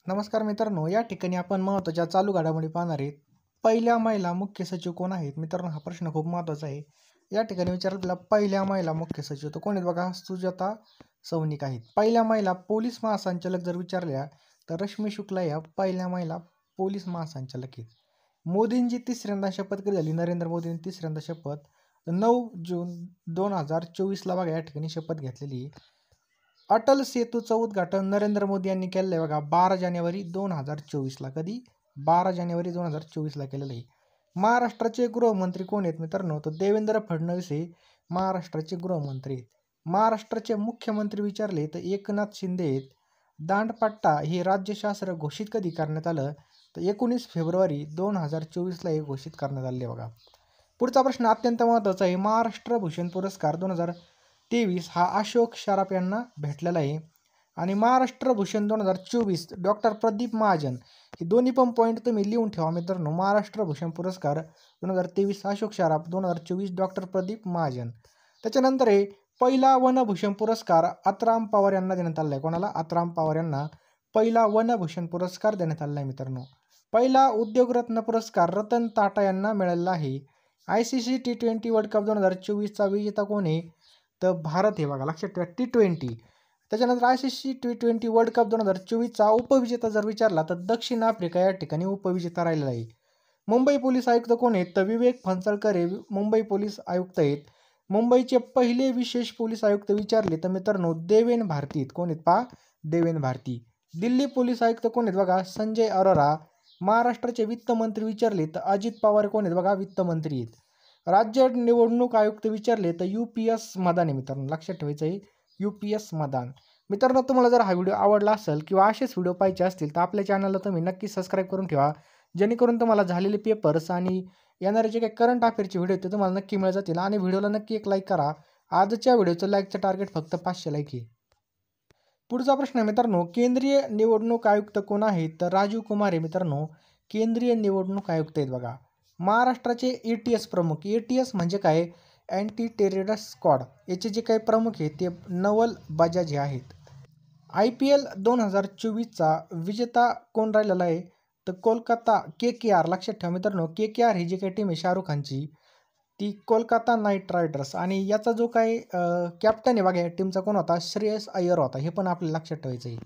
नमस्कार मित्रांनो, या ठिकाणी आपण महत्त्वाच्या चालू घडामोडी पाहणार आहेत. पहिल्या महिला मुख्य सचिव कोण आहेत? मित्रांनो, हा प्रश्न खूप महत्त्वाचा आहे. या ठिकाणी विचारलेला पहिल्या महिला मुख्य सचिव तर कोण आहेत बघा, सुजाता सौनिक आहेत. पहिल्या महिला पोलीस महासंचालक जर विचारल्या तर रश्मी शुक्ला या पहिल्या महिला पोलीस महासंचालक आहेत. मोदींची तिसऱ्यांदा शपथ कधी झाली? नरेंद्र मोदींनी तिसऱ्यांदा शपथ 9 जून 2024ला बघा या ठिकाणी शपथ घेतलेली आहे. अटल सेतूचं उद्घाटन नरेंद्र मोदी यांनी केलेलं आहे बघा 12 जानेवारी 2024ला. कधी? 12 जानेवारी 2024ला केलेलं आहे. महाराष्ट्राचे गृहमंत्री कोण आहेत मित्रांनो? तर देवेंद्र फडणवीस हे महाराष्ट्राचे गृहमंत्री आहेत. महाराष्ट्राचे मुख्यमंत्री विचारले तर एकनाथ शिंदे आहेत. दांडपट्टा हे राज्यशास्त्र घोषित कधी करण्यात आलं? तर 19 फेब्रुवारी 2024ला हे घोषित करण्यात आले बघा. पुढचा प्रश्न अत्यंत महत्त्वाचा आहे. महाराष्ट्र भूषण पुरस्कार 2023 हा अशोक सराफ यांना भेटलेला आहे. आणि महाराष्ट्र भूषण 2024 डॉक्टर प्रदीप महाजन, हे दोन्ही पण पॉईंट तुम्ही लिहून ठेवा मित्रांनो. महाराष्ट्र भूषण पुरस्कार 2023 अशोक सराफ, 2024 डॉक्टर प्रदीप महाजन. त्याच्यानंतर आहे पहिला वनभूषण पुरस्कार आत्राम पवार यांना देण्यात आला आहे. कोणाला? आत्राम पवार यांना पहिला वनभूषण पुरस्कार देण्यात आला आहे मित्रांनो. पहिला उद्योगरत्न पुरस्कार रतन टाटा यांना मिळालेला आहे. ICC T20 वर्ल्ड कप 2024चा विजेता कोण आहे? तर भारत हे बघा, लक्षात ठेवा T20. त्याच्यानंतर ICC T20 वर्ल्ड कप 2024चा उपविजेता जर विचारला तर दक्षिण आफ्रिका या ठिकाणी उपविजेता राहिलेला आहे. मुंबई पोलीस आयुक्त कोण आहेत? तर विवेक फणसळकर हे मुंबई पोलीस आयुक्त आहेत. मुंबईचे पहिले विशेष पोलीस आयुक्त विचारले तर मित्रांनो देवेन भारती आहेत. कोण आहेत? पहा, देवेन भारती. दिल्ली पोलीस आयुक्त कोण आहेत बघा? संजय अरोरा. महाराष्ट्राचे वित्तमंत्री विचारले तर अजित पवार कोण आहेत बघा? वित्तमंत्री आहेत. राज्य निवडणूक आयुक्त विचारले तर UPS मदान आहे मित्रांनो, लक्षात ठेवायचं आहे UPS मदान. मित्रांनो, तुम्हाला जर हा व्हिडिओ आवडला असेल किंवा असेच व्हिडिओ पाहिजे असतील तर आपल्या चॅनलला तुम्ही नक्की सबस्क्राईब करून ठेवा, जेणेकरून तुम्हाला झालेले पेपर्स आणि येणारे जे काही करंट अफेअरचे व्हिडिओ ते तुम्हाला नक्की मिळत जातील. आणि व्हिडिओला नक्की एक लाईक करा. आजच्या व्हिडिओचं लाईकचं टार्गेट फक्त 500 लाईक आहे. पुढचा प्रश्न आहे मित्रांनो, केंद्रीय निवडणूक आयुक्त कोण आहेत? तर राजीव कुमार आहे मित्रांनो, केंद्रीय निवडणूक आयुक्त आहेत बघा. महाराष्ट्राचे ATS प्रमुख, ATS म्हणजे काय? अँटी टेररिस्ट स्क्वॉड, याचे जे काही प्रमुख आहेत ते नवल बजाज हे आहेत. IPL 2024चा विजेता कोण राहिलेला आहे? तर कोलकाता KKR. लक्षात ठेवा मित्रांनो, KKR ही जी काही टीम आहे शाहरुख खानची, ती कोलकाता नाईट रायडर्स. आणि याचा जो काही कॅप्टन आहे बघा या टीमचा कोण होता? श्रेयस अय्यर होता. हे पण आपल्याला लक्षात ठेवायचं आहे.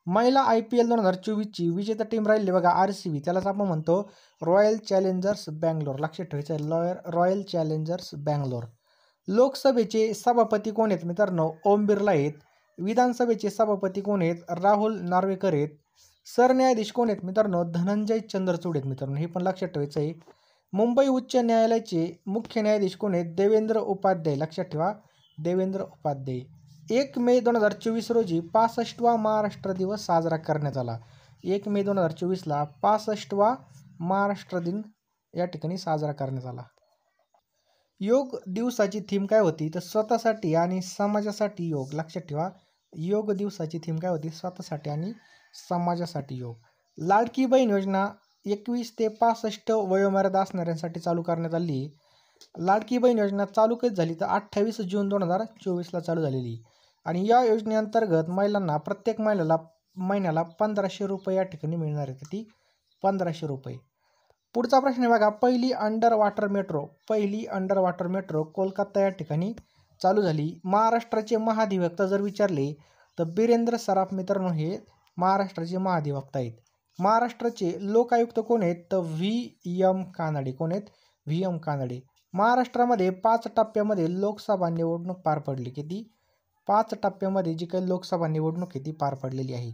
महिला IPL 2024ची विजेता टीम राहिली बघा RCB, त्यालाच आपण म्हणतो रॉयल चॅलेंजर्स बँगलोर. लक्षात ठेवायचं आहे रॉयल चॅलेंजर्स बँगलोर. लोकसभेचे सभापती कोण आहेत मित्रांनो? ओम बिर्ला आहेत. विधानसभेचे सभापती कोण आहेत? राहुल नार्वेकर आहेत. सरन्यायाधीश कोण आहेत मित्रांनो? धनंजय चंद्रचूड आहेत मित्रांनो, हे पण लक्षात ठेवायचं आहे. मुंबई उच्च न्यायालयाचे मुख्य न्यायाधीश कोण आहेत? देवेंद्र उपाध्याय. लक्षात ठेवा, देवेंद्र उपाध्याय. 1 मे 2024 रोजी 65वा महाराष्ट्र दिवस साजरा करण्यात आला. 1 मे 2024ला 65वा महाराष्ट्र दिन या ठिकाणी साजरा करण्यात आला. योग दिवसाची थीम काय होती? तर स्वतःसाठी आणि समाजासाठी योग. लक्षात ठेवा, योग दिवसाची थीम काय होती? स्वतःसाठी आणि समाजासाठी योग. लाडकी बहीण योजना 21 ते 65 वयोमर्यादा असणाऱ्यांसाठी चालू करण्यात आली. लाडकी बहीण योजना चालू कधी झाली? तर 28 जून 2024ला चालू झालेली. आणि या योजनेअंतर्गत महिलांना प्रत्येक महिन्याला 1500 रुपये या ठिकाणी मिळणार आहेत. किती? 1500 रुपये. पुढचा प्रश्न आहे बघा, पहिली अंडर वॉटर मेट्रो कोलकाता या ठिकाणी चालू झाली. महाराष्ट्राचे महाधिवक्ता जर विचारले तर बिरेंद्र सराफ मित्रांनो हे महाराष्ट्राचे महाधिवक्ता आहेत. महाराष्ट्राचे लोकायुक्त कोण आहेत? तर VM कानडे. कोण आहेत? VM कानडे. महाराष्ट्रामध्ये 5 टप्प्यामध्ये लोकसभा निवडणूक पार पडली. किती? 5 टप्प्यामध्ये जी काही लोकसभा निवडणूक आहे ती पार पडलेली आहे.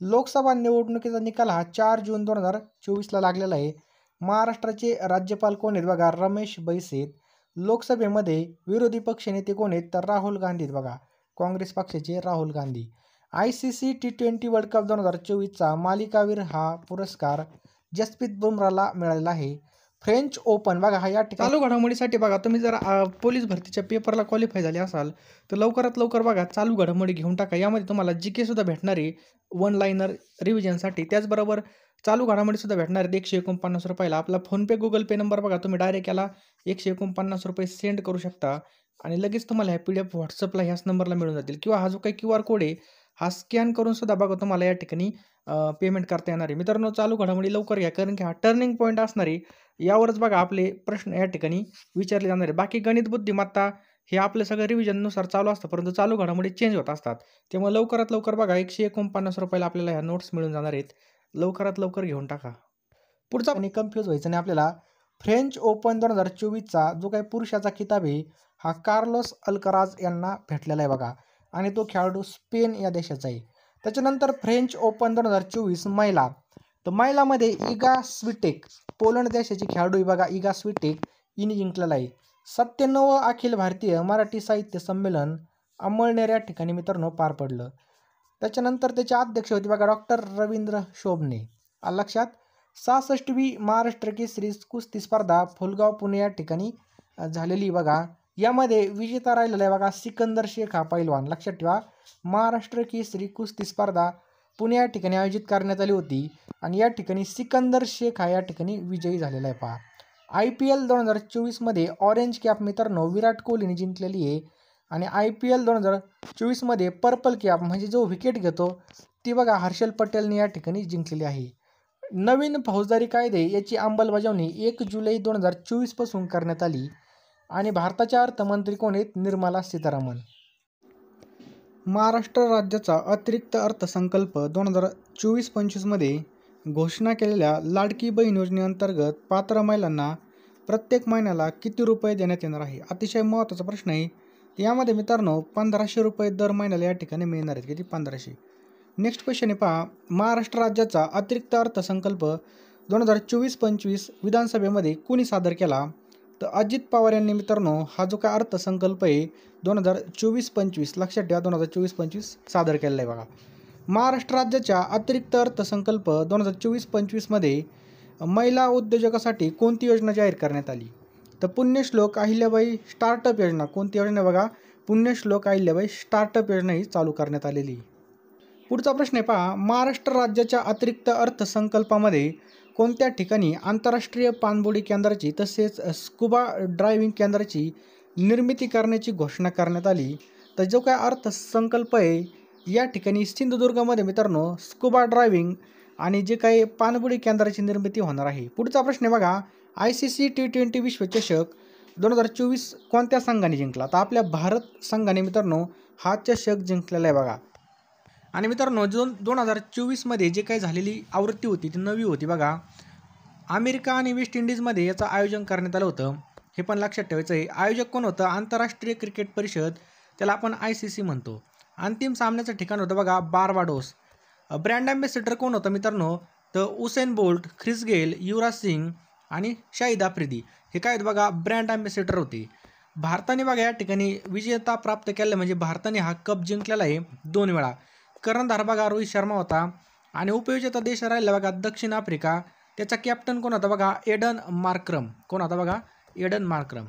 लोकसभा निवडणुकीचा निकाल हा 4 जून 2024ला लागलेला आहे. महाराष्ट्राचे राज्यपाल कोण आहेत बघा? रमेश बैस आहेत. लोकसभेमध्ये विरोधी पक्षनेते कोण आहेत? तर राहुल गांधी आहेत बघा, काँग्रेस पक्षाचे Rahul Gandhi. ICC T20 world cup 2024चा मालिकावीर हा पुरस्कार जसप्रीत बुमराहला मिळालेला आहे. फ्रेंच ओपन बघा हा या ठिकाणी चालू घडामोडीसाठी बघा, तुम्ही जर पोलीस भरतीच्या पेपरला क्वालिफाय झाले असाल तर लवकरात लवकर बघा चालू घडामोडी घेऊन टाका. यामध्ये तुम्हाला GK सुद्धा भेटणार आहे 1 लाइनर रिव्हिजनसाठी. त्याचबरोबर चालू घडामोडीसुद्धा भेटणार आहेत 149 रुपयाला. आपला फोनपे गुगल पे नंबर बघा, तुम्ही डायरेक्ट याला 149 रुपये सेंड करू शकता आणि लगेच तुम्हाला ह्या PDF व्हॉट्सअपला ह्याच नंबरला मिळून जातील. किंवा हा जो काही QR कोड आहे हा स्कॅन करून सुद्धा बघा तुम्हाला या ठिकाणी पेमेंट करता येणार आहे. मित्रांनो चालू घडामोडी लवकर घ्या, कारण की हा टर्निंग पॉईंट असणार आहे. यावरच बघा आपले प्रश्न या ठिकाणी विचारले जाणार आहे. बाकी गणित बुद्धिमत्ता हे आपलं सगळं रिव्हिजननुसार चालू असतं, परंतु चालू घडामोडी चेंज होत असतात. त्यामुळे लवकरात लवकर बघा ₹149 ला आपल्याला ह्या नोट्स मिळून जाणार आहेत. लवकरात लवकर घेऊन टाका. पुढचा आणि कन्फ्यूज व्हायचं नाही आपल्याला. फ्रेंच ओपन 2024चा जो काही पुरुषाचा किताब आहे हा कार्लोस अल्कराज यांना भेटलेला आहे बघा, आणि तो खेळाडू स्पेन या देशाचा आहे. त्याच्यानंतर फ्रेंच ओपन 2024 महिला, तर महिलामध्ये इगा स्विटेक पोलंड देशाची खेळाडू आहे बघा, इगा स्विटेक हिने जिंकलेला आहे. 97 अखिल भारतीय मराठी साहित्य संमेलन अंमळनेर या ठिकाणी मित्रांनो पार पडलं. त्याच्यानंतर त्याचे अध्यक्ष होते बघा डॉक्टर रवींद्र शोभणे. लक्षात. 66वी महाराष्ट्र केसरी कुस्ती स्पर्धा फुलगाव पुणे या ठिकाणी झालेली बघा. यामध्ये विजेता राहिलेला आहे बघा सिकंदर शेख हा पैलवान. लक्षात ठेवा, महाराष्ट्र केसरी कुस्ती स्पर्धा पुणे या ठिकाणी आयोजित करण्यात आली होती, आणि या ठिकाणी सिकंदर शेख हा या ठिकाणी विजयी झालेला आहे पहा. IPL 2024मध्ये ऑरेंज कॅप मित्रांनो विराट कोहलीने जिंकलेली आहे, आणि IPL 2024मध्ये पर्पल कॅप म्हणजे जो विकेट घेतो ती बघा हर्षल पटेलने या ठिकाणी जिंकलेली आहे. नवीन फौजदारी कायदे याची अंमलबजावणी 1 जुलै 2024 पासून करण्यात आली, आणि भारताच्या अर्थमंत्री कोण आहेत? निर्मला सीतारामन. महाराष्ट्र राज्याचा अतिरिक्त अर्थसंकल्प 2024-25 मध्ये घोषणा केलेल्या लाडकी बहीण योजनेअंतर्गत पात्र महिलांना प्रत्येक महिन्याला किती रुपये देण्यात येणार आहे? अतिशय महत्त्वाचा प्रश्न आहे. यामध्ये मित्रांनो ₹1500 दर महिन्याला या ठिकाणी मिळणार आहेत. किती? 1500. नेक्स्ट क्वेश्चन आहे पहा. महाराष्ट्र राज्याचा अतिरिक्त अर्थसंकल्प 2024-25 विधानसभेमध्ये कुणी सादर केला? तर अजित पवार यांनी मित्रांनो हा जो काय अर्थसंकल्प आहे 2024-25 लक्षात ठेवा 2024-25 सादर केलेला आहे बघा. महाराष्ट्र राज्याच्या अतिरिक्त अर्थसंकल्प 2024-25 मध्ये महिला उद्योजकासाठी कोणती योजना जाहीर करण्यात आली? तर पुण्यश्लोक अहिल्याबाई स्टार्टअप योजना. कोणती योजना बघा? पुण्यश्लोक अहिल्याबाई स्टार्टअप योजना ही चालू करण्यात आलेली. पुढचा प्रश्न आहे पहा. महाराष्ट्र राज्याच्या अतिरिक्त अर्थसंकल्पामध्ये कोणत्या ठिकाणी आंतरराष्ट्रीय पाणबुडी केंद्राची तसेच स्कुबा ड्रायव्हिंग केंद्राची निर्मिती करण्याची घोषणा करण्यात आली? तर जो काय अर्थसंकल्प आहे या ठिकाणी सिंधुदुर्गमध्ये मित्रांनो स्कुबा ड्रायव्हिंग आणि जे काही पाणबुडी केंद्राची निर्मिती होणार आहे. पुढचा प्रश्न आहे बघा. ICC T20 विश्वचषक 2024 कोणत्या संघाने जिंकला? तर आपल्या भारत संघाने मित्रांनो हा चषक जिंकलेला आहे बघा. आणि मित्रांनो 2024मध्ये जे काही झालेली आवृत्ती होती ती 9वी होती बघा. अमेरिका आणि वेस्ट इंडिजमध्ये याचं आयोजन करण्यात आलं होतं, हे पण लक्षात ठेवायचं आहे. आयोजक कोण होतं? आंतरराष्ट्रीय क्रिकेट परिषद, त्याला आपण ICC म्हणतो. अंतिम सामन्याचं ठिकाण होतं बघा बार्बाडोस. ब्रँड ॲम्बॅसेडर कोण होतं मित्रांनो? तर Usain bolt, Chris Gayle, Yuvraj Singh आणि शाहिद आफ्रिदी हे काय आहेत बघा ब्रँड ॲम्बॅसेडर होते. भारताने बघा या ठिकाणी विजेता प्राप्त केला म्हणजे भारताने हा कप जिंकलेला आहे 2 वेळा. कर्णधार बघा रोहित शर्मा होता, आणि उपविजेता देश राहिला बघा दक्षिण आफ्रिका. त्याचा कॅप्टन कोण होता बघा? Aiden Markram. कोण होता बघा? Aiden Markram.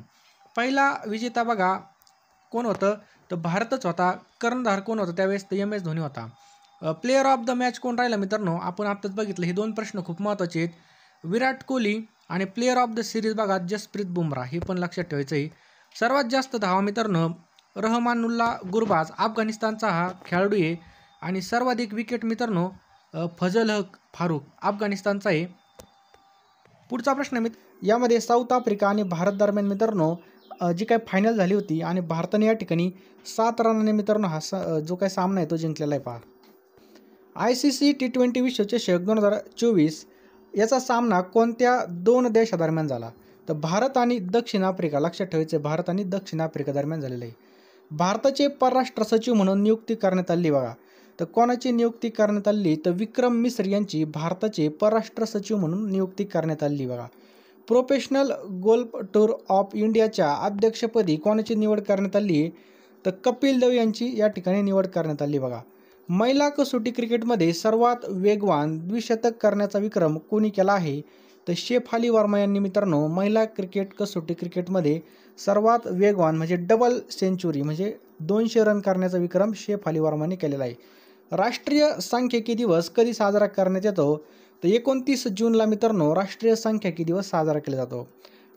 पहिला विजेता बघा कोण होतं? तर भारतच होता. कर्णधार कोण होता त्यावेळेस? तर MS धोनी होता. प्लेयर ऑफ द मॅच कोण राहिला मित्रांनो? आपण आत्ताच बघितलं. हे 2 प्रश्न खूप महत्त्वाचे आहेत. विराट कोहली. आणि प्लेयर ऑफ द सिरीज बघा जसप्रीत बुमराह, हे पण लक्षात ठेवायचं आहे. सर्वात जास्त धावा मित्रांनो रहमानुल्ला गुरबाज अफगाणिस्तानचा हा खेळाडू आहे, आणि सर्वाधिक विकेट मित्रांनो फजल हक फारूक अफगाणिस्तानचा आहे. पुढचा प्रश्न यामध्ये साऊथ आफ्रिका आणि भारत दरम्यान मित्रांनो जी काही फायनल झाली होती, आणि भारताने या ठिकाणी 7 रनाने मित्रांनो हा जो काही सामना आहे तो जिंकलेला आहे पहा. ICC T20 विश्वचषक 2024 याचा सामना कोणत्या 2 देशादरम्यान झाला? तर भारत आणि दक्षिण आफ्रिका. लक्षात ठेवायचे भारत आणि दक्षिण आफ्रिका दरम्यान झालेलं आहे. भारताचे परराष्ट्र सचिव म्हणून नियुक्ती करण्यात आली बघा. तर कोणाची नियुक्ती करण्यात आली? तर विक्रम मिश्र यांची भारताचे परराष्ट्र सचिव म्हणून नियुक्ती करण्यात आली बघा. प्रोफेशनल गोल्फ टूर ऑफ इंडियाच्या अध्यक्षपदी कोणाची निवड करण्यात आली? तर कपिल देव यांची या ठिकाणी निवड करण्यात आली बघा. महिला कसोटी क्रिकेटमध्ये सर्वात वेगवान द्विशतक करण्याचा विक्रम कोणी केला आहे? तर शेफाली वर्मा यांनी मित्रांनो महिला कसोटी क्रिकेटमध्ये सर्वात वेगवान म्हणजे डबल सेंचुरी म्हणजे 200 रन करण्याचा विक्रम शेफाली वर्माने केलेला आहे. राष्ट्रीय सांख्यिकी दिवस कधी साजरा करण्यात येतो? तर 29 जूनला मित्रांनो राष्ट्रीय सांख्यिकी दिवस साजरा केला जातो.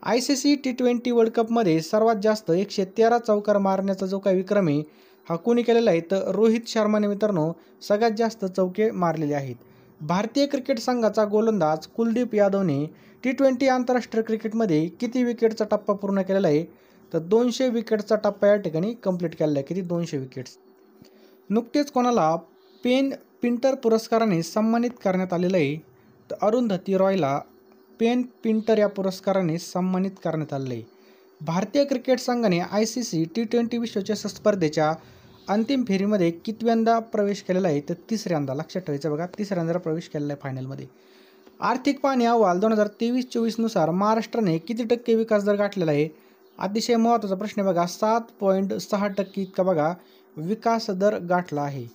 ICC T20 वर्ल्ड कपमध्ये सर्वात जास्त 113 चौकार मारण्याचा जो काही विक्रम आहे हा कोणी केलेला आहे? तर रोहित शर्माने मित्रांनो सगळ्यात जास्त चौके मारलेले आहेत. भारतीय क्रिकेट संघाचा गोलंदाज कुलदीप यादवने T20 आंतरराष्ट्रीय क्रिकेटमध्ये किती विकेटचा टप्पा पूर्ण केलेला आहे? तर 200 विकेटचा टप्पा या ठिकाणी कंप्लीट केलेला आहे. किती? 200 विकेट्स. नुकतेच कोणाला पेन पिंटर पुरस्काराने सन्मानित करण्यात आलेलं आहे? तर अरुंधती रॉयला पेन पिंटर या पुरस्काराने सन्मानित करण्यात आलेलं आहे. भारतीय क्रिकेट संघाने ICC T20 विश्वचषक स्पर्धेच्या अंतिम फेरीमध्ये कितव्यांदा प्रवेश केलेला आहे? तर तिसऱ्यांदा. लक्षात ठेवायचं बघा, तिसऱ्यांदा प्रवेश केलेला आहे फायनलमध्ये. आर्थिक पाहणी अहवाल 2023-24 नुसार महाराष्ट्राने किती टक्के विकास दर गाठलेला आहे? अतिशय महत्त्वाचा प्रश्न आहे बघा. 7.6% इतका बघा विकास दर गाठला आहे.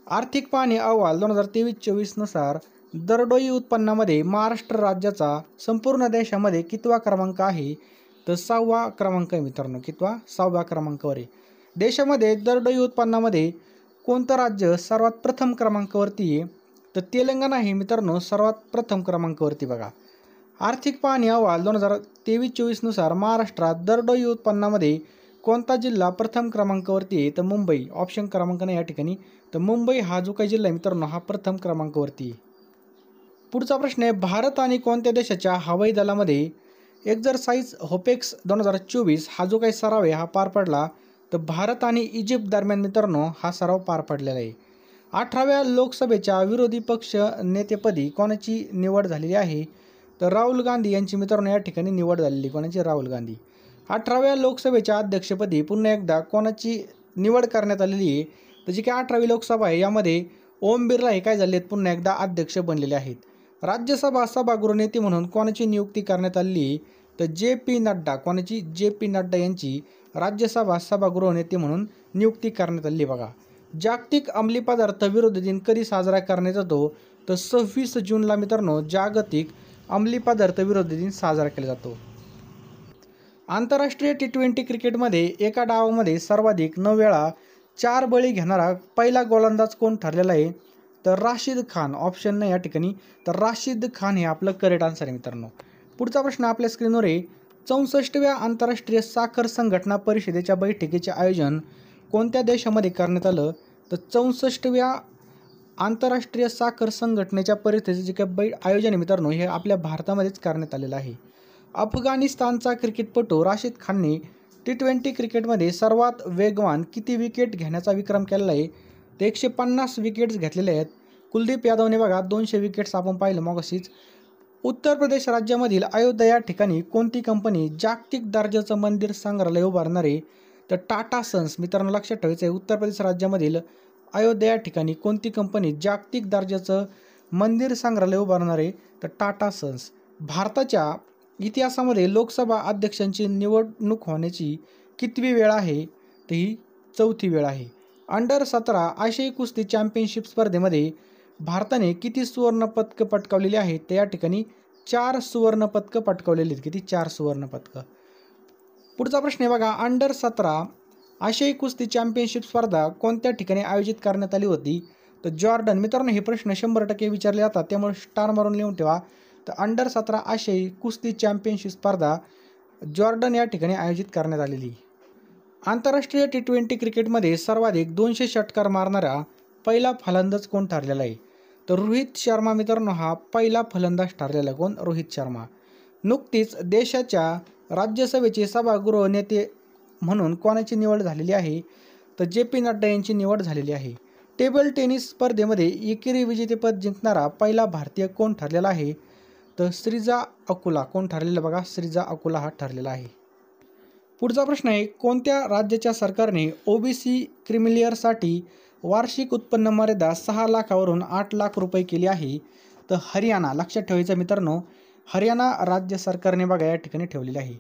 आर्थिक पाहणी अहवाल 2023-24 नुसार दरडोई उत्पन्नामध्ये महाराष्ट्र राज्याचा संपूर्ण देशामध्ये कितवा क्रमांक आहे? तर 6वा क्रमांक आहे मित्रांनो. कितवा? 6व्या क्रमांकावर आहे. देशामध्ये दरडोई उत्पन्नामध्ये कोणतं राज्य सर्वात प्रथम क्रमांकावरती आहे? तर तेलंगणा हे मित्रांनो सर्वात प्रथम क्रमांकावरती बघा. आर्थिक पाहणी अहवाल 2023-24 नुसार महाराष्ट्रात दरडोई उत्पन्नामध्ये कोणता जिल्हा प्रथम क्रमांकावरती आहे? तर मुंबई. ऑप्शन क्रमांक नाही या ठिकाणी. तर मुंबई हा जो काही जिल्हा आहे मित्रांनो हा प्रथम क्रमांकावरती आहे. पुढचा प्रश्न आहे, भारत आणि कोणत्या देशाच्या हवाई दलामध्ये एक्झरसाइज होपेक्स 2024 हा जो काही सराव आहे हा पार पडला? तर भारत आणि इजिप्त दरम्यान मित्रांनो हा सराव पार पडलेला आहे. 18व्या लोकसभेच्या विरोधी पक्ष नेतेपदी कोणाची निवड झालेली आहे? तर राहुल गांधी यांची मित्रांनो या ठिकाणी निवड झालेली. कोणाची? राहुल गांधी. 18व्या लोकसभेच्या अध्यक्षपदी पुन्हा एकदा कोणाची निवड करण्यात आलेली आहे? तर जी काही 18वी लोकसभा आहे यामध्ये ओम बिर्ला हे काय झाले आहेत? पुन्हा एकदा अध्यक्ष बनलेले आहेत. राज्यसभा सभागृह नेते म्हणून कोणाची नियुक्ती करण्यात आलेली आहे? तर JP नड्डा. कोणाची? JP नड्डा यांची राज्यसभा सभागृह नेते म्हणून नियुक्ती करण्यात आली बघा. जागतिक अंमली पदार्थ विरोधी दिन कधी साजरा करण्यात येतो? तर 26 जूनला मित्रांनो जागतिक अंमली पदार्थ विरोधी दिन साजरा केला जातो. आंतरराष्ट्रीय T20 क्रिकेटमध्ये एका डावामध्ये सर्वाधिक 9 वेळा 4 बळी घेणारा पहिला गोलंदाज कोण ठरलेला आहे? तर राशिद खान. ऑप्शन नाही या ठिकाणी. तर राशिद खान हे आपलं करेक्ट आन्सर आहे मित्रांनो. पुढचा प्रश्न आपल्या स्क्रीनवर आहे, 64व्या आंतरराष्ट्रीय साखर संघटना परिषदेच्या बैठकीचे आयोजन कोणत्या देशामध्ये करण्यात आलं? तर 64व्या आंतरराष्ट्रीय साखर संघटनेच्या परिषदेचे जे काही आयोजन आहे मित्रांनो हे आपल्या भारतामध्येच करण्यात आलेलं आहे. अफगाणिस्तानचा क्रिकेटपटू राशिद खानने T20 क्रिकेटमध्ये सर्वात वेगवान किती विकेट घेण्याचा विक्रम केलेला आहे? तर 150 विकेट्स घेतलेले आहेत. कुलदीप यादवने बघा 200 विकेट्स आपण पाहिलं मगाशीच. उत्तर प्रदेश राज्यामधील अयोध्या या ठिकाणी कोणती कंपनी जागतिक दर्जाचं मंदिर संग्रहालय उभारणार आहे? तर टाटा सन्स. मित्रांनो लक्षात ठेवायचं आहे, उत्तर प्रदेश राज्यामधील अयोध्या या ठिकाणी कोणती कंपनी जागतिक दर्जाचं मंदिर संग्रहालय उभारणार आहे? तर टाटा सन्स. भारताच्या इतिहासामध्ये लोकसभा अध्यक्षांची निवडणूक होण्याची कितवी वेळ आहे? तर ही 4थी वेळ आहे. अंडर 17 आशियाई कुस्ती चॅम्पियनशिप स्पर्धेमध्ये भारताने किती सुवर्णपदकं पटकावलेली आहेत? तर या ठिकाणी 4 सुवर्णपदकं पटकावलेली आहेत. किती? 4 सुवर्णपदकं. पुढचा प्रश्न आहे बघा, अंडर 17 आशियाई कुस्ती चॅम्पियनशिप स्पर्धा कोणत्या ठिकाणी आयोजित करण्यात आली होती? तर जॉर्डन. मित्रांनो हे प्रश्न 100% विचारले जातात त्यामुळे स्टार मारून लिहून ठेवा. तर अंडर 17 आशियाई कुस्ती चॅम्पियनशिप स्पर्धा जॉर्डन या ठिकाणी आयोजित करण्यात आलेली. आंतरराष्ट्रीय T20 क्रिकेटमध्ये सर्वाधिक 200 षटकार मारणारा पहिला फलंदाज कोण ठरलेला आहे? तर रोहित शर्मा मित्रांनो हा पहिला फलंदाज ठरलेला. कोण? रोहित शर्मा. नुकतीच देशाच्या राज्यसभेचे सभागृह नेते म्हणून कोणाची निवड झालेली आहे? तर JP नड्डा यांची निवड झालेली आहे. टेबल टेनिस स्पर्धेमध्ये एकेरी विजेतेपद जिंकणारा पहिला भारतीय कोण ठरलेला आहे? तर श्रीजा अकुला. कोण ठरलेला बघा? श्रीजा अकुला हा ठरलेला आहे. पुढचा प्रश्न आहे, कोणत्या राज्याच्या सरकारने OBC क्रिमिलियरसाठी वार्षिक उत्पन्न मर्यादा 6 लाखावरून 8 लाख रुपये केली आहे? तर हरियाणा. लक्षात ठेवायचं मित्रांनो, हरियाणा राज्य सरकारने बघा या ठिकाणी ठेवलेली आहे.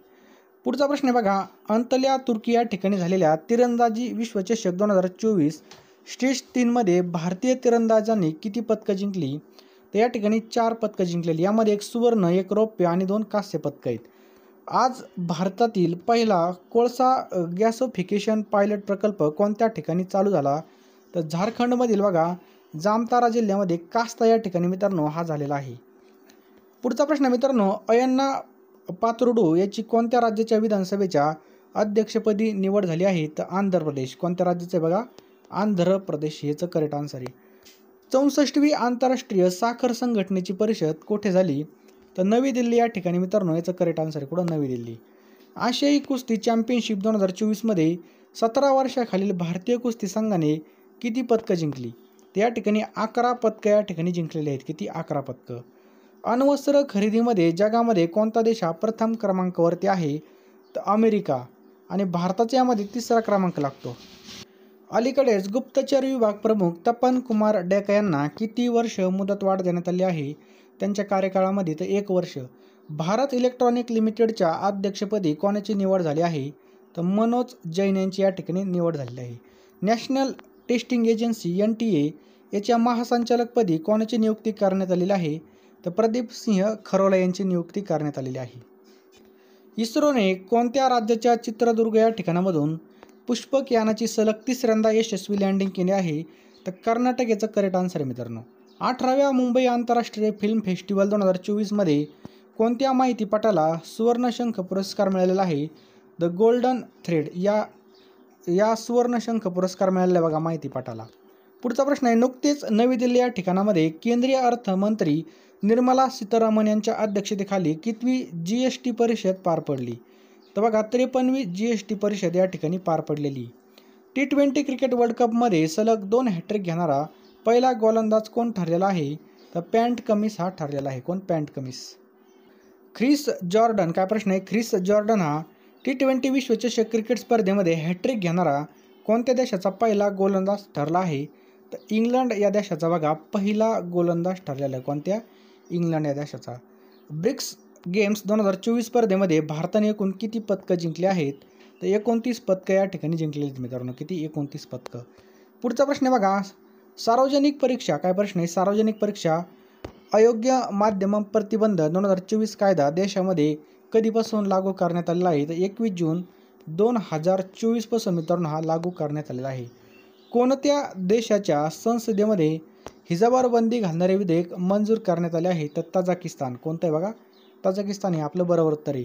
पुढचा प्रश्न आहे बघा, अंतल्या तुर्की या ठिकाणी झालेल्या तिरंदाजी विश्वचषक 2024 स्टेज 3 मध्ये भारतीय तिरंदाजांनी किती पदकं जिंकली? तर या ठिकाणी 4 पदकं जिंकलेली. यामध्ये 1 सुवर्ण, 1 रौप्य आणि 2 कांस्य पदकं आहेत. आज भारतातील पहिला कोळसा गॅसिफिकेशन पायलट प्रकल्प कोणत्या ठिकाणी चालू झाला? तर झारखंडमधील बघा जामतारा जिल्ह्यामध्ये कास्ता या ठिकाणी मित्रांनो हा झालेला आहे. पुढचा प्रश्न मित्रांनो, अय्यन्ना पात्रुडू याची कोणत्या राज्याच्या विधानसभेच्या अध्यक्षपदी निवड झाली आहे? तर आंध्र प्रदेश. कोणत्या राज्याचं आहे बघा? आंध्र प्रदेश. याचं करेक्ट आन्सर आहे. 64वी आंतरराष्ट्रीय साखर संघटनेची परिषद कुठे झाली? तर नवी दिल्ली या ठिकाणी मित्रांनो, याचं करेक्ट आन्सर आहे कुठं? नवी दिल्ली. आशियाई कुस्ती चॅम्पियनशिप 2024मध्ये 17 वर्षाखालील भारतीय कुस्ती संघाने किती पदकं जिंकली? तर या ठिकाणी 11 पदकं या ठिकाणी जिंकलेली आहेत. किती? 11 पदकं. अण्वस्त्र खरेदीमध्ये जगामध्ये कोणता देश हा प्रथम क्रमांकावरती आहे? तर अमेरिका. आणि भारताचा यामध्ये 3रा क्रमांक लागतो. अलीकडेच गुप्तचर विभाग प्रमुख तपन कुमार डेका यांना किती वर्ष मुदतवाढ देण्यात आली आहे त्यांच्या कार्यकाळामध्ये? तर 1 वर्ष. भारत इलेक्ट्रॉनिक लिमिटेडच्या अध्यक्षपदी कोणाची निवड झाली आहे? तर मनोज जैन यांची या ठिकाणी निवड झालेली आहे. नॅशनल टेस्टिंग एजन्सी NTA याच्या महासंचालकपदी कोणाची नियुक्ती करण्यात आलेली आहे? तर प्रदीप सिंह खरोला यांची नियुक्ती करण्यात आलेली आहे. इस्रोने कोणत्या राज्याच्या चित्रदुर्ग या ठिकाणामधून पुष्पक यानाची सलग 3ऱ्यांदा यशस्वी लँडिंग केली आहे? तर कर्नाटक याचं करेक्ट आन्सर आहे मित्रांनो. 18व्या मुंबई आंतरराष्ट्रीय फिल्म फेस्टिवल 2024मध्ये कोणत्या माहितीपटाला सुवर्णशंख पुरस्कार मिळालेला आहे? द गोल्डन थ्रेड या सुवर्णशंख पुरस्कार मिळालेला बघा माहितीपटाला. पुढचा प्रश्न आहे, नुकतेच नवी दिल्ली या ठिकाणामध्ये केंद्रीय अर्थमंत्री निर्मला सीतारामन यांच्या अध्यक्षतेखाली कितवी GST परिषद पार पडली? तर बघा 53वी GST परिषद या ठिकाणी पार पडलेली. T20 क्रिकेट वर्ल्ड कपमध्ये सलग 2 हॅट्रिक घेणारा पहिला गोलंदाज कोण ठरलेला आहे? तर पॅट कमिन्स हा ठरलेला आहे. कोण? पॅट कमिन्स. ख्रिस जॉर्डन, काय प्रश्न आहे, ख्रिस जॉर्डन हा T20 विश्वचषक क्रिकेट स्पर्धेमध्ये हॅट्रिक घेणारा कोणत्या देशाचा पहिला गोलंदाज ठरला आहे? तर इंग्लंड या देशाचा बघा पहिला गोलंदाज ठरलेला आहे. कोणत्या? इंग्लंड या देशाचा. ब्रिक्स गेम्स 2024 स्पर्धेमध्ये भारताने एकूण किती पदकं जिंकली आहेत? तर 29 पदकं या ठिकाणी जिंकलेली आहेत मित्रांनो. किती? 29 पदकं. पुढचा प्रश्न आहे बघा, सार्वजनिक परीक्षा, काय प्रश्न आहे, सार्वजनिक परीक्षा अयोग्य माध्यम प्रतिबंध 2024 कायदा देशामध्ये कधीपासून लागू करण्यात आलेला आहे? तर 21 जून 2024 पासून मित्रांनो हा लागू करण्यात आलेला आहे. कोणत्या देशाच्या संसदेमध्ये हिजाबावर बंदी घालणारे विधेयक मंजूर करण्यात आले आहे? तर तजाकिस्तान. कोणतं आहे बघा? तजाकिस्तान हे आपलं बरोबर उत्तर आहे.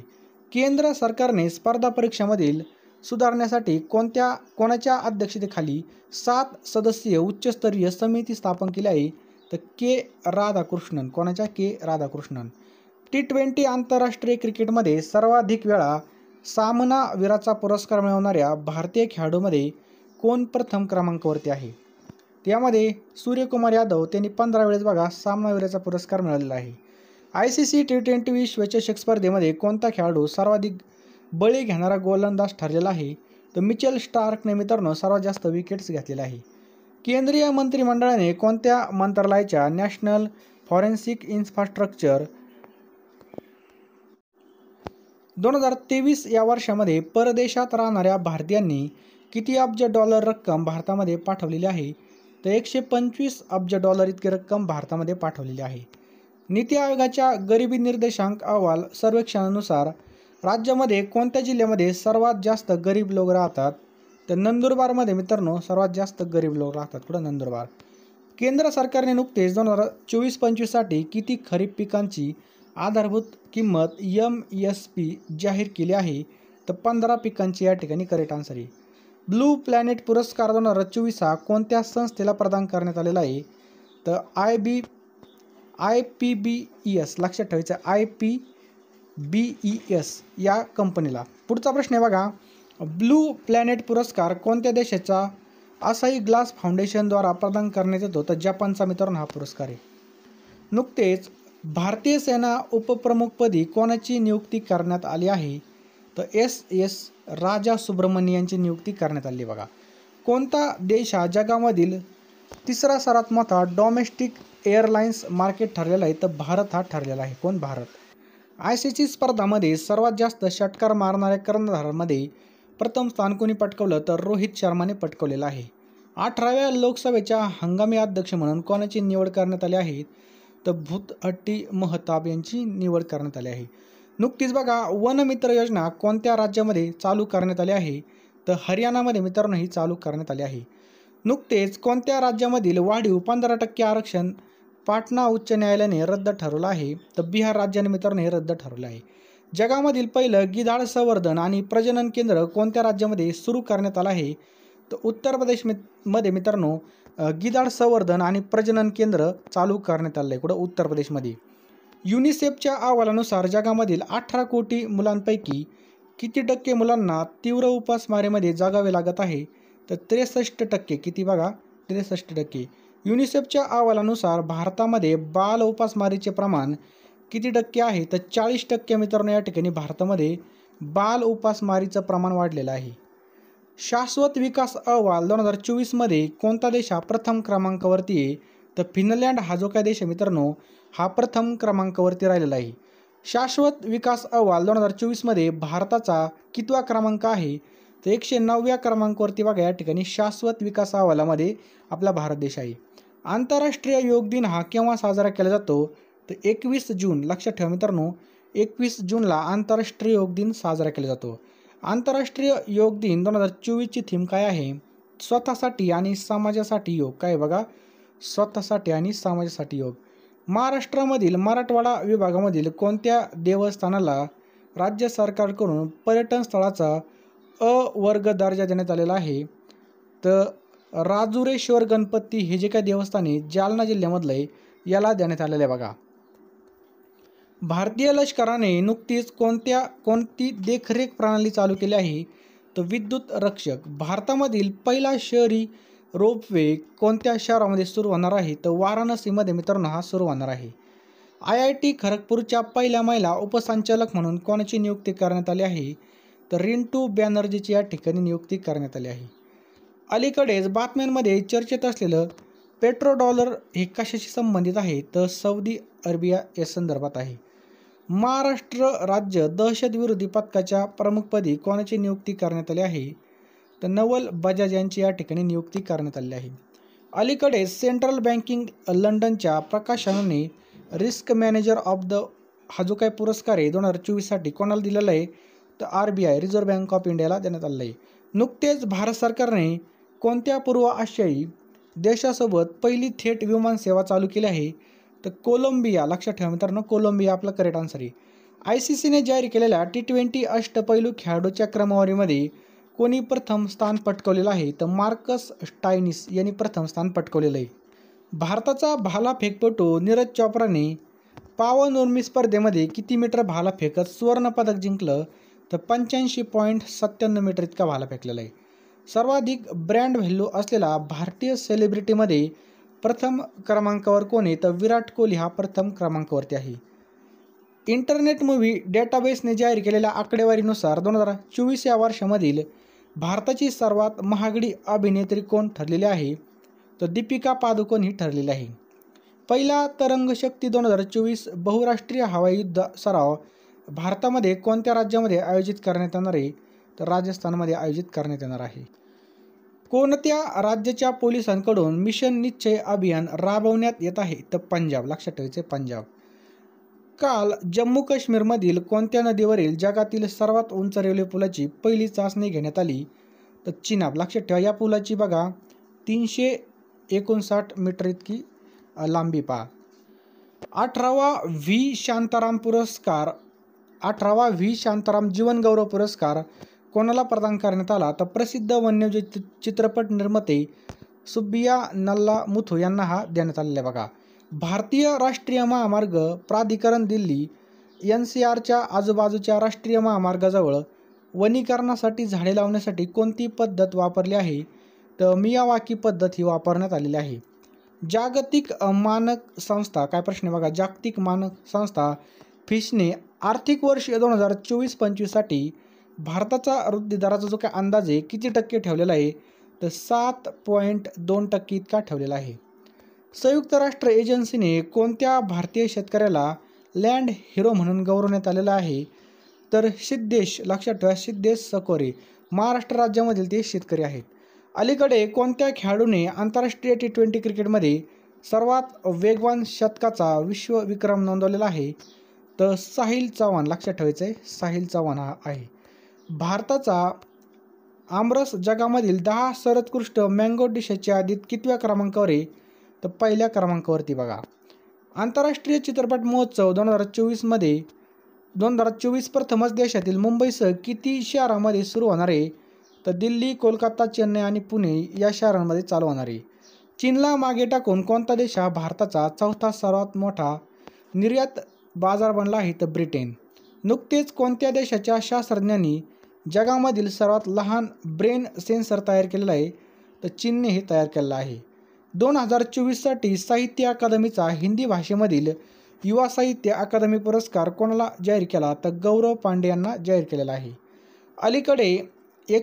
केंद्र सरकारने स्पर्धा परीक्षांमधील सुधारण्यासाठी कोणाच्या अध्यक्षतेखाली 7 सदस्यीय उच्चस्तरीय समिती स्थापन केली आहे? तर के राधाकृष्णन. कोणाच्या? के राधाकृष्णन. T20 आंतरराष्ट्रीय क्रिकेटमध्ये सर्वाधिक वेळा सामनावीराचा पुरस्कार मिळवणाऱ्या भारतीय खेळाडूमध्ये कोण प्रथम क्रमांकावरती आहे? त्यामध्ये सूर्यकुमार यादव, त्यांनी 15 वेळेस बघा सामनावीराचा पुरस्कार मिळालेला आहे. ICC T20 विश्वचषक स्पर्धेमध्ये कोणता खेळाडू सर्वाधिक बळी घेणारा गोलंदाज ठरलेला आहे? तर मिचेल स्टार्कने मित्रांनो सर्वात जास्त विकेट्स घेतलेल्या आहे. केंद्रीय मंत्रिमंडळाने कोणत्या मंत्रालयाच्या नॅशनल फॉरेन्सिक इन्फ्रास्ट्रक्चर 2023 या वर्षामध्ये परदेशात राहणाऱ्या भारतीयांनी किती अब्ज डॉलर रक्कम भारतामध्ये पाठवलेली आहे? तर 125 अब्ज डॉलर इतकी रक्कम भारतामध्ये पाठवलेली आहे. नीती आयोगाच्या गरिबी निर्देशांक अहवाल सर्वेक्षणानुसार राज्यामध्ये कोणत्या जिल्ह्यामध्ये सर्वात जास्त गरीब लोक राहतात? तर नंदुरबारमध्ये मित्रांनो सर्वात जास्त गरीब लोक राहतात. कुठं? नंदुरबार. केंद्र सरकारने नुकतेच 2024-25साठी किती खरीप पिकांची आधारभूत किंमत MSP जाहीर केली आहे? तर 15 पिकांची या ठिकाणी करेक्ट आन्सर आहे. ब्लू प्लॅनेट पुरस्कार 2024 हा कोणत्या संस्थेला प्रदान करण्यात आलेला आहे? तर IPBES, लक्षात ठेवायचं IPBES या कंपनीला. पुढचा प्रश्न आहे बघा, ब्लू प्लॅनेट पुरस्कार कोणत्या देशाचा असाई ग्लास फाउंडेशनद्वारा प्रदान करण्यात येतो? तर जपानचा मित्रांनो हा पुरस्कार आहे. नुकतेच भारतीय सेना उपप्रमुखपदी कोणाची नियुक्ती करण्यात आली आहे? तर SS राजा सुब्रमण्य यांची नियुक्ती करण्यात आली बघा. कोणता देश हा जगामधील 3रा सर्वात मोठा डोमेस्टिक एअरलाइन्स मार्केट ठरलेला आहे? तर भारत हा ठरलेला आहे. कोण? भारत. ICC स्पर्धामध्ये सर्वात जास्त षटकार मारणाऱ्या कर्णधारांमध्ये प्रथम स्थान कोणी पटकावलं? तर रोहित शर्माने पटकावलेलं आहे. 18व्या लोकसभेच्या हंगामी अध्यक्ष म्हणून कोणाची निवड करण्यात आली आहे? तर भूतहट्टी महताब यांची निवड करण्यात आली आहे. नुकतीच बघा वनमित्र योजना कोणत्या राज्यामध्ये चालू करण्यात आली आहे? तर हरियाणामध्ये मित्रांनो ही चालू करण्यात आली आहे. नुकतेच कोणत्या राज्यामधील वाढीव 15% आरक्षण पाटणा उच्च न्यायालयाने रद्द ठरवलं आहे? तर बिहार राज्याने मित्रांनो हे रद्द ठरवलं आहे. जगामधील पहिलं गिधाड संवर्धन आणि प्रजनन केंद्र कोणत्या राज्यामध्ये सुरू करण्यात आलं आहे? तर उत्तर प्रदेशमध्ये मित्रांनो गिधाड संवर्धन आणि प्रजनन केंद्र चालू करण्यात आलं आहे कुठं उत्तर प्रदेशमध्ये. युनिसेफच्या अहवालानुसार जगामधील 18 कोटी मुलांपैकी किती टक्के मुलांना तीव्र उपासमारीमध्ये जगावे लागत आहे? तर 63%. किती बघा? 63%. युनिसेफच्या अहवालानुसार भारतामध्ये बाल उपासमारीचे प्रमाण किती टक्के आहे? तर 40% मित्रांनो. या ठिकाणी भारतामध्ये बाल उपासमारीचं प्रमाण वाढलेलं आहे. शाश्वत विकास अहवाल 2024मध्ये कोणता देश हा प्रथम क्रमांकावरती आहे? तर फिनलँड हा जो काय देश आहे मित्रांनो हा प्रथम क्रमांकावरती राहिलेला आहे. शाश्वत विकास अहवाल 2024मध्ये भारताचा कितवा क्रमांक आहे? तर 109व्या क्रमांकावरती बघा या ठिकाणी शाश्वत विकास अहवालामध्ये आपला भारत देश आहे. आंतरराष्ट्रीय योग दिन हा केव्हा साजरा केला जातो? तर 21 जून. लक्षात ठेवा मित्रांनो 21 जूनला आंतरराष्ट्रीय योग दिन साजरा केला जातो. आंतरराष्ट्रीय योग दिन 2024ची थीम काय आहे? स्वतःसाठी आणि समाजासाठी योग. काय बघा? स्वतःसाठी आणि समाजासाठी योग. महाराष्ट्रामधील मराठवाडा विभागामधील कोणत्या देवस्थानाला राज्य सरकारकडून पर्यटन स्थळाचा अ वर्ग दर्जा देण्यात आलेला आहे? तर राजुरेश्वर गणपती हे जे काही देवस्थान आहे जालना जिल्ह्यामधलं आहे याला देण्यात आलेलं आहे बघा. भारतीय लष्कराने नुकतीच कोणती देखरेख प्रणाली चालू केली आहे? तर विद्युत रक्षक. भारतामधील पहिला शहरी रोपवे कोणत्या शहरामध्ये सुरू होणार आहे? तर वाराणसीमध्ये मित्रांनो हा सुरू होणार आहे. IIT खरगपूरच्या पहिल्या महिला उपसंचालक म्हणून कोणाची नियुक्ती करण्यात आली आहे? तर रिंटू बॅनर्जीची या ठिकाणी नियुक्ती करण्यात आली आहे. अलीकडेच बातम्यांमध्ये चर्चेत असलेलं पेट्रोडॉलर हे कशाशी संबंधित आहे? तर सौदी अरेबिया या संदर्भात आहे. महाराष्ट्र राज्य दहशतविरोधी पथकाच्या प्रमुखपदी कोणाची नियुक्ती करण्यात आली आहे? तर नवल बजाज यांची या ठिकाणी नियुक्ती करण्यात आली आहे. अलीकडे सेंट्रल बँकिंग लंडनच्या प्रकाशनाने रिस्क मॅनेजर ऑफ द हा जो काही पुरस्कार आहे 2024साठी कोणाला दिलेला आहे? तर RBI रिझर्व्ह बँक ऑफ इंडियाला देण्यात आलेला आहे. नुकतेच भारत सरकारने कोणत्या पूर्व आशियाई देशासोबत पहिली थेट विमान सेवा चालू केली आहे? तर कोलंबिया. लक्षात ठेवा मित्रांनो कोलंबिया आपला करेक्ट आन्सर आहे. ICCने जाहीर केलेल्या T20 अष्टपैलू खेळाडूच्या क्रमवारीमध्ये कोणी प्रथम स्थान पटकावलेलं आहे? तर मार्कस स्टायनिस यांनी प्रथम स्थान पटकावलेलं आहे. भारताचा भालाफेकपटू नीरज चोप्राने पावनउर्मी स्पर्धेमध्ये किती मीटर भाला फेकत सुवर्णपदक जिंकलं? तर 85.97 मीटर इतका भाला फेकलेला आहे. सर्वाधिक ब्रँड व्हॅल्यू असलेला भारतीय सेलिब्रिटीमध्ये प्रथम क्रमांकावर कोण आहे? तर विराट कोहली हा प्रथम क्रमांकावरती आहे. इंटरनेट मूव्ही डेटाबेसने जाहीर केलेल्या आकडेवारीनुसार 2024 या वर्षामधील भारताची सर्वात महागडी अभिनेत्री कोण ठरलेली आहे? तर दीपिका पादुकोण ही ठरलेली आहे. पहिला तरंगशक्ती 2024 बहुराष्ट्रीय हवाई युद्ध सराव भारतामध्ये कोणत्या राज्यामध्ये आयोजित करण्यात येणार आहे? तर राजस्थानमध्ये आयोजित करण्यात येणार आहे. कोणत्या राज्याच्या पोलिसांकडून मिशन निश्चय अभियान राबवण्यात येत आहे? तर पंजाब. लक्षात ठेवायचे पंजाब. काल जम्मू काश्मीरमधील कोणत्या नदीवरील जगातील सर्वात उंच रेल्वे पुलाची पहिली चाचणी घेण्यात आली? तर चिनाब. लक्षात ठेवा या पुलाची बघा 359 मीटर इतकी लांबी पहा. 18वा व्ही शांताराम जीवनगौरव पुरस्कार कोणाला प्रदान करण्यात आला? तर प्रसिद्ध वन्यजीव चित्रपट निर्माते सुब्बिया नल्ला मुथू यांना हा देण्यात आलेला आहे बघा. भारतीय राष्ट्रीय महामार्ग प्राधिकरण दिल्ली NCRच्या आजूबाजूच्या राष्ट्रीय महामार्गाजवळ वनीकरणासाठी झाडे लावण्यासाठी कोणती पद्धत वापरली आहे? तर मियावाकी पद्धत ही वापरण्यात आलेली आहे. जागतिक मानक संस्था काय प्रश्न बघा. जागतिक मानक संस्था फिशने आर्थिक वर्ष 2024-25साठी भारताचा वृद्धी दराचा जो काय अंदाज आहे किती टक्के ठेवलेला आहे? तर 7.2% इतका ठेवलेला आहे. संयुक्त राष्ट्र एजन्सीने कोणत्या भारतीय शेतकऱ्याला लँड हिरो म्हणून गौरवण्यात आलेला आहे? तर सिद्धेश. लक्षात ठेवा सिद्धेश सकोरे महाराष्ट्र राज्यामधील ते शेतकरी आहेत. अलीकडे कोणत्या खेळाडूने आंतरराष्ट्रीय T20 क्रिकेटमध्ये सर्वात वेगवान शतकाचा विश्वविक्रम नोंदवलेला आहे? तर साहिल चव्हाण. लक्षात ठेवायचं आहे साहिल चव्हाण हा आहे. भारताचा आमरस जगामधील 10 सर्वोत्कृष्ट मँगो डिशच्या यादीत कितव्या क्रमांकावर आहे? तर पहिल्या क्रमांकावरती बघा. आंतरराष्ट्रीय चित्रपट महोत्सव 2024 प्रथमच देशातील मुंबईसह किती शहरांमध्ये सुरू होणार आहे? तर दिल्ली, कोलकाता, चेन्नई आणि पुणे या शहरांमध्ये चालू होणार आहे. चीनला मागे टाकून कोणता देश हा भारताचा चौथा सर्वात मोठा निर्यात बाजार बनला आहे? तर ब्रिटन. नुकतेच कोणत्या देशाच्या शास्त्रज्ञांनी जगामधील सर्वात लहान ब्रेन सेन्सर तयार केलेला आहे? तर चीनने हे तयार केलेलं आहे. 2024साठी साहित्य अकादमीचा हिंदी भाषेमधील युवा साहित्य अकादमी पुरस्कार कोणाला जाहीर केला? तर गौरव पांडे यांना जाहीर केलेला आहे. अलीकडेच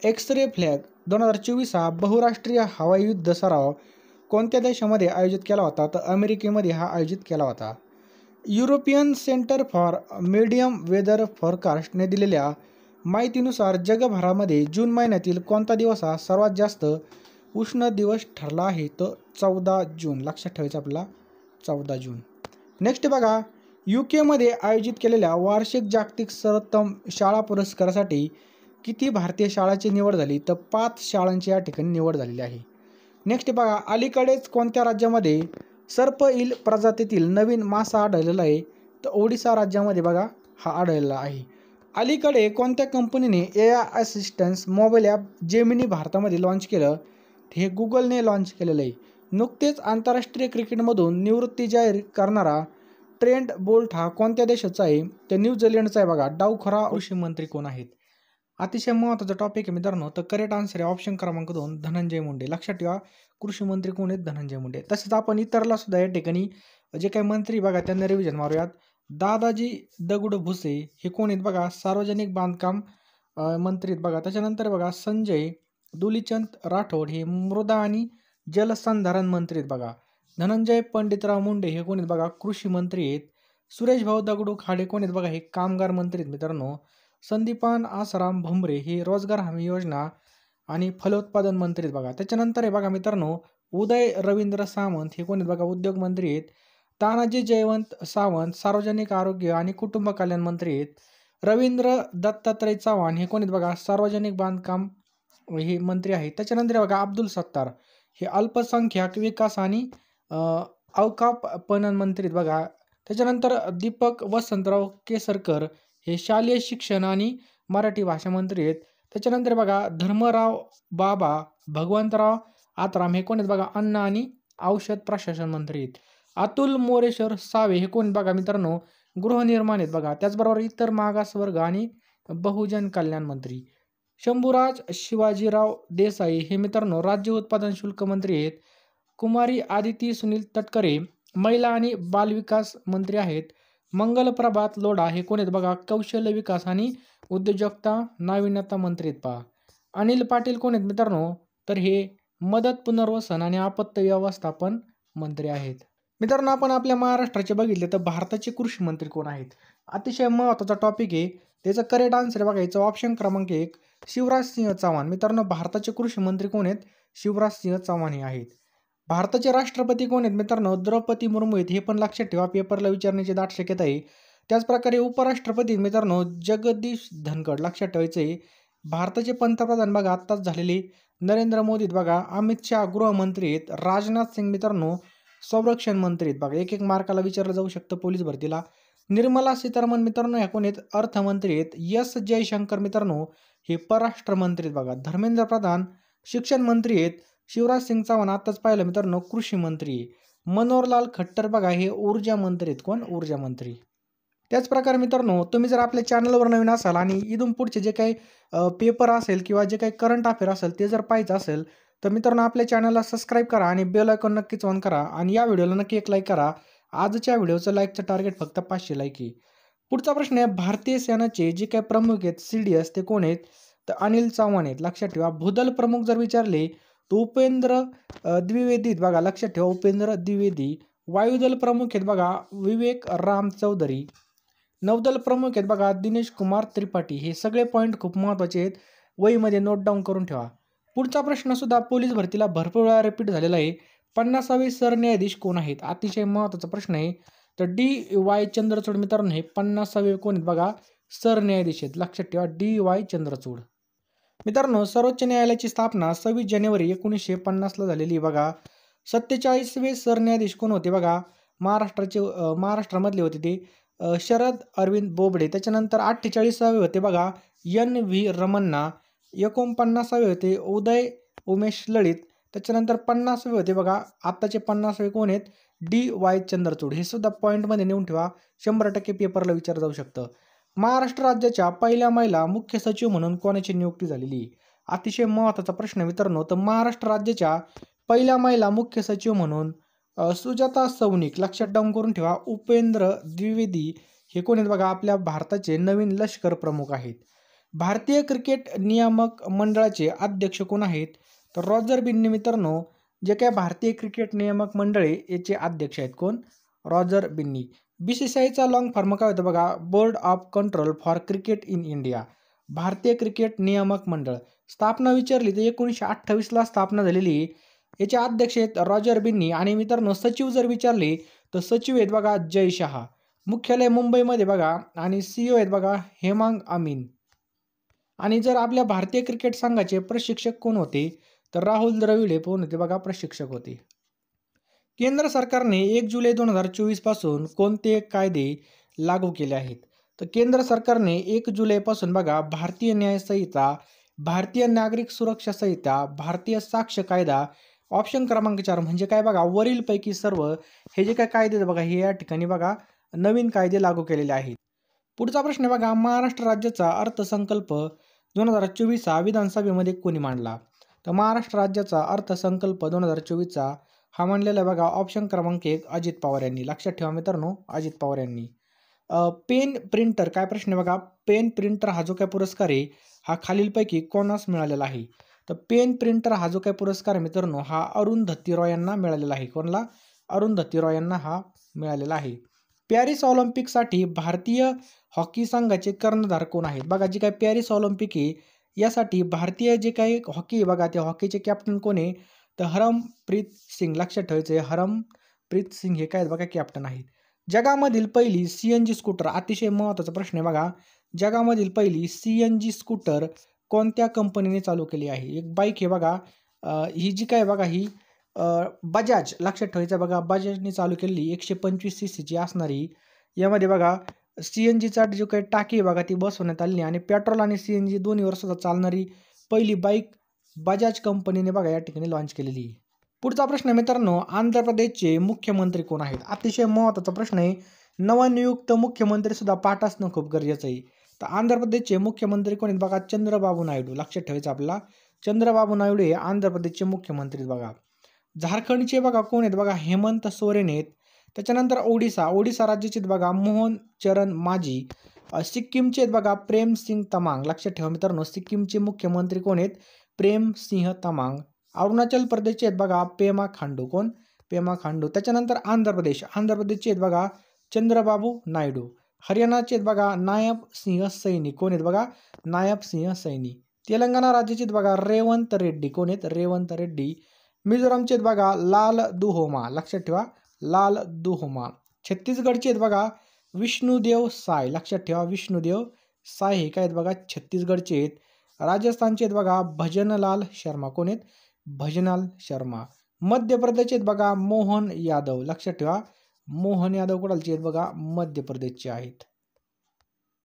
एक्स रे फ्लॅग 2024 हा बहुराष्ट्रीय हवाई युद्ध सराव कोणत्या देशामध्ये आयोजित केला होता? तर अमेरिकेमध्ये हा आयोजित केला होता. European centre for medium weather फोरकास्टने दिलेल्या माहितीनुसार जगभरामध्ये जून महिन्यातील कोणता दिवस हा सर्वात जास्त उष्ण दिवस ठरला आहे? तर 14 जून. लक्षात ठेवायचं आपल्याला 14 जून. नेक्स्ट बघा, UK आयोजित केलेल्या वार्षिक जागतिक सर्वोत्तम शाळा पुरस्कारासाठी किती भारतीय शाळांची निवड झाली? तर 5 शाळांची या ठिकाणी निवड झालेली आहे. नेक्स्ट बघा, अलीकडेच कोणत्या राज्यामध्ये सर्पईल प्रजातीतील नवीन मासा आढळलेला आहे? तर ओडिसा राज्यामध्ये बघा हा आढळलेला आहे. अलीकडे कोणत्या कंपनीने AI assistance mobile app Gemini भारतामध्ये लॉन्च केलं? हे गुगलने लॉन्च केलेलं आहे. नुकतेच आंतरराष्ट्रीय क्रिकेटमधून निवृत्ती जाहीर करणारा ट्रेंट बोल्ट हा कोणत्या देशाचा आहे? तर न्यूझीलंडचा आहे बघा. डावखरा कृषी मंत्री कोण आहेत? अतिशय महत्त्वाचा टॉपिक आहे मित्रांनो. तर करेक्ट आन्सर आहे ऑप्शन क्रमांक 2 धनंजय मुंडे. लक्षात ठेवा कृषी मंत्री कोण आहेत? धनंजय मुंडे. तसेच आपण इतरला सुद्धा या ठिकाणी जे काही मंत्री बघा त्यांना रिव्हिजन मारूयात. दादाजी दगडू भुसे हे कोण आहेत बघा? सार्वजनिक बांधकाम मंत्री आहेत बघा. त्याच्यानंतर बघा संजय दुलीचंद राठोड हे मृदा आणि जलसंधारण मंत्री आहेत बघा. धनंजय पंडितराव मुंडे हे कोण आहेत बघा? कृषी मंत्री आहेत. सुरेश भाऊ दगडू खाडे कोण आहेत बघा? हे कामगार मंत्री आहेत मित्रांनो. संदीपान आसाराम भुमरे हे रोजगार हमी योजना आणि फलोत्पादन मंत्री आहेत बघा. त्याच्यानंतर आहे बघा मित्रांनो उदय रवींद्र सामंत हे कोण आहेत बघा? उद्योग मंत्री आहेत. तानाजी जयवंत सावंत सार्वजनिक आरोग्य आणि कुटुंब कल्याण मंत्री आहेत. रवींद्र दत्तात्रय चव्हाण हे कोण आहेत बघा? सार्वजनिक बांधकाम हे मंत्री आहेत. त्याच्यानंतर बघा अब्दुल सत्तार हे अल्पसंख्याक विकास आणि अवकाफ पणन मंत्री आहेत बघा. त्याच्यानंतर दीपक वसंतराव केसरकर हे शालेय शिक्षण आणि मराठी भाषा मंत्री आहेत. त्याच्यानंतर बघा धर्मराव बाबा भगवंतराव आत्राम हे कोण आहेत बघा? अन्न आणि औषध प्रशासन मंत्री आहेत. अतुल मोरेश्वर सावे हे कोण बघा मित्रांनो? गृहनिर्माण आहेत बघा. त्याचबरोबर इतर मागासवर्ग आणि बहुजन कल्याण मंत्री. शंभूराज शिवाजीराव देसाई हे मित्रांनो राज्य उत्पादन शुल्क मंत्री आहेत. कुमारी आदिती सुनील तटकरे महिला आणि बालविकास मंत्री आहेत. मंगलप्रभात लोढा हे कोण आहेत बघा? कौशल्य विकास आणि उद्योजकता नाविन्यता मंत्री आहेत पहा. अनिल पाटील कोण आहेत मित्रांनो? तर हे मदत पुनर्वसन आणि आपत्ती व्यवस्थापन मंत्री आहेत. मित्रांनो आपण आपल्या महाराष्ट्राचे बघितले तर भारताचे कृषी मंत्री कोण आहेत? अतिशय महत्त्वाचा टॉपिक आहे. त्याचं करेक्ट आन्सर बघायचं ऑप्शन क्रमांक 1 शिवराज सिंह चौहान. मित्रांनो भारताचे कृषी मंत्री कोण आहेत? शिवराज सिंह चौहान हे आहेत. भारताचे राष्ट्रपती कोण आहेत मित्रांनो? द्रौपदी मुर्मू आहेत. हे पण लक्षात ठेवा पेपरला विचारण्याची दाट शक्यता आहे. त्याचप्रकारे उपराष्ट्रपती मित्रांनो जगदीश धनखड. लक्षात ठेवायचं आहे. भारताचे पंतप्रधान बघा आत्ताच झालेले नरेंद्र मोदी बघा. अमित शहा गृहमंत्री आहेत. राजनाथ सिंग मित्रांनो संरक्षण मंत्री आहेत बघा. एक मार्काला विचारलं जाऊ शकतं पोलीस भरतीला. निर्मला सीतारामन मित्रांनो ह्या कोण आहेत? अर्थमंत्री आहेत. एस जयशंकर मित्रांनो हे परराष्ट्र मंत्री आहेत बघा. धर्मेंद्र प्रधान शिक्षण मंत्री आहेत. शिवराज सिंग चौहान आत्ताच पाहिलं मित्रांनो कृषी मंत्री. मनोहरलाल खट्टर बघा हे ऊर्जा मंत्री आहेत. कोण? ऊर्जा मंत्री. त्याचप्रकारे मित्रांनो तुम्ही जर आपल्या चॅनलवर नवीन असाल आणि इथून पुढचे जे काही पेपर असेल किंवा जे काही करंट अफेअर असेल ते जर पाहायचं असेल तर मित्रांनो आपल्या चॅनलला सबस्क्राईब करा आणि बेल आयकॉन नक्कीच ऑन करा आणि या व्हिडिओला नक्की एक लाईक करा. आजच्या व्हिडिओचं लाईकचं टार्गेट फक्त 500 लाईक आहे. पुढचा प्रश्न आहे भारतीय सेनाचे जे काही प्रमुख आहेत CDS ते कोण आहेत? तर अनिल चव्हाण आहेत. लक्षात ठेवा. भूदल प्रमुख जर विचारले तर उपेंद्र द्विवेदी बघा. लक्षात ठेवा उपेंद्र द्विवेदी. वायुदल प्रमुख आहेत बघा विवेक राम चौधरी. नौदल प्रमुख आहेत बघा दिनेश कुमार त्रिपाठी. हे सगळे पॉईंट खूप महत्त्वाचे आहेत. वहीमध्ये नोट डाऊन करून ठेवा. पुढचा प्रश्न सुद्धा पोलीस भरतीला भरपूर वेळा रिपीट झालेला आहे. 50वे सरन्यायाधीश कोण आहेत? अतिशय महत्त्वाचा प्रश्न आहे. तर DY चंद्रचूड मित्रांनो हे 50वे कोण आहेत बघा? सरन्यायाधीश आहेत. लक्षात ठेवा DY चंद्रचूड. मित्रांनो सर्वोच्च न्यायालयाची स्थापना 26 जानेवारी 1950ला झालेली बघा. 47वे सरन्यायाधीश कोण होते बघा? महाराष्ट्रामधले होते ते शरद अरविंद बोबडे. त्याच्यानंतर 48वे होते बघा NV रमन्ना. 49वे होते उदय उमेश लळित. त्याच्यानंतर 50वे होते बघा, आत्ताचे 50वे कोण आहेत? DY चंद्रचूड. हे सुद्धा पॉईंटमध्ये नेऊन ठेवा, 100% पेपरला विचारलं जाऊ शकतं. महाराष्ट्र राज्याच्या पहिल्या महिला मुख्य सचिव म्हणून कोणाची नियुक्ती झालेली आहे? अतिशय महत्त्वाचा प्रश्न मित्रांनो. तर महाराष्ट्र राज्याच्या पहिल्या महिला मुख्य सचिव म्हणून सुजाता सौनिक, लक्षात डाऊन करून ठेवा. उपेंद्र द्विवेदी हे कोण आहेत बघा, आपल्या भारताचे नवीन लष्कर प्रमुख आहेत. भारतीय क्रिकेट नियामक मंडळाचे अध्यक्ष कोण आहेत? तर रॉजर बिन्नी मित्रांनो, जे काय भारतीय क्रिकेट नियामक मंडळ आहे याचे अध्यक्ष आहेत कोण? रॉजर बिन्नी. BCCIचा लॉंग फॉर्म काय होतं बघा, board of control for cricket in India. भारतीय क्रिकेट नियामक मंडळ. स्थापना विचारली तर 1928ला स्थापना झालेली. याचे अध्यक्ष आहेत रॉजर बिन्नी. आणि मित्रांनो सचिव जर विचारले तर सचिव आहेत बघा जय शहा. मुख्यालय मुंबईमध्ये बघा. आणि CEO आहेत बघा हेमांग अमीन. आणि जर आपल्या भारतीय क्रिकेट संघाचे प्रशिक्षक कोण होते? तर राहुल द्रविड हे कोण होते बघा, प्रशिक्षक होते. केंद्र सरकारने 1 जुलै 2024 पासून कोणते कायदे लागू केले आहेत? तर केंद्र सरकारने 1 जुलैपासून बघा भारतीय न्याय संहिता, भारतीय नागरिक सुरक्षा संहिता, भारतीय साक्ष कायदा, ऑप्शन क्रमांक 4 म्हणजे काय बघा, वरीलपैकी सर्व हे जे काय कायदे बघा हे या ठिकाणी बघा नवीन कायदे लागू केलेले आहेत. पुढचा प्रश्न बघा, महाराष्ट्र राज्याचा अर्थसंकल्प 2024 हा विधानसभेमध्ये कोणी मांडला? तर महाराष्ट्र राज्याचा अर्थसंकल्प 2024 हा मांडलेला आहे बघा ऑप्शन क्रमांक 1 अजित पवार यांनी. लक्षात ठेवा मित्रांनो, अजित पवार यांनी. पेन प्रिंटर, काय प्रश्न आहे बघा, पेन प्रिंटर हा जो काय पुरस्कार आहे हा खालीलपैकी कोणास मिळालेला आहे? तर पेन प्रिंटर हा जो काय पुरस्कार आहे मित्रांनो हा अरुंधती रॉय यांना मिळालेला आहे. कोणाला? अरुंधती रॉय यांना हा मिळालेला आहे. पॅरिस ऑलिम्पिकसाठी भारतीय हॉकी संघाचे कर्णधार कोण आहेत? बघा जे काय पॅरिस ऑलिम्पिक आहे यासाठी भारतीय जे काही हॉकी आहे बघा, त्या हॉकीचे कॅप्टन कोण आहे? तर हरमप्रीत सिंग. लक्षात ठेवायचं आहे, हरमप्रीत सिंग हे काय बघा कॅप्टन आहेत. जगामधील पहिली CNG स्कूटर, अतिशय महत्त्वाचा प्रश्न आहे बघा, जगामधील पहिली CNG स्कूटर कोणत्या कंपनीने चालू केली आहे? एक बाईक आहे बघा, ही जी काय बघा ही बजाज, लक्षात ठेवायचं बघा, बजाजने चालू केलेली 125 cc असणारी. यामध्ये बघा CNGचा जो काही टाकी आहे बघा ती बसवण्यात आली आणि पेट्रोल आणि CNG दोन्हीवर सुद्धा चालणारी पहिली बाईक बजाज कंपनीने बघा या ठिकाणी लॉन्च केलेली आहे. पुढचा प्रश्न आहे मित्रांनो, आंध्र प्रदेशचे मुख्यमंत्री कोण आहेत? अतिशय महत्त्वाचा प्रश्न आहे. नवनियुक्त मुख्यमंत्री सुद्धा पाठ असणं खूप गरजेचं आहे. तर आंध्र प्रदेशचे मुख्यमंत्री कोण आहेत बघा, चंद्रबाबू नायडू. लक्षात ठेवायचं आपल्याला, चंद्रबाबू नायडू हे आंध्र प्रदेशचे मुख्यमंत्री बघा. झारखंडचे बघा कोण आहेत बघा, हेमंत सोरेन आहेत. त्याच्यानंतर ओडिसा राज्याचे बघा मोहन चरण माझी. सिक्कीमचे आहेत बघा प्रेम सिंग तमांग. लक्षात ठेवा मित्रांनो, सिक्कीमचे मुख्यमंत्री कोण आहेत? प्रेम सिंह तमांग. अरुणाचल प्रदेशचे आहेत बघा पेमा खांडू. कोण? पेमा खांडू. त्याच्यानंतर आंध्र प्रदेशचे आहेत बघा चंद्रबाबू नायडू. हरियाणाचे आहेत बघा नायब सिंह सैनी. कोण आहेत बघा? नायब सिंह सैनी. तेलंगणा राज्याचे आहेत बघा रेवंत रेड्डी. कोण आहेत? रेवंत रेड्डी. मिझोरामचे आहेत बघा लाल दुहोमा. लक्षात ठेवा, लाल दुहोमा. छत्तीसगडचे आहेत बघा विष्णुदेव साय. लक्षात ठेवा, विष्णुदेव साय हे काय आहेत बघा छत्तीसगडचे आहेत. राजस्थानचे आहेत बघा भजनलाल शर्मा. कोण आहेत? भजनलाल शर्मा. मध्य प्रदेशचे आहेत बघा मोहन यादव. लक्षात ठेवा, मोहन यादव कुणालचे आहेत बघा? मध्य प्रदेशचे आहेत.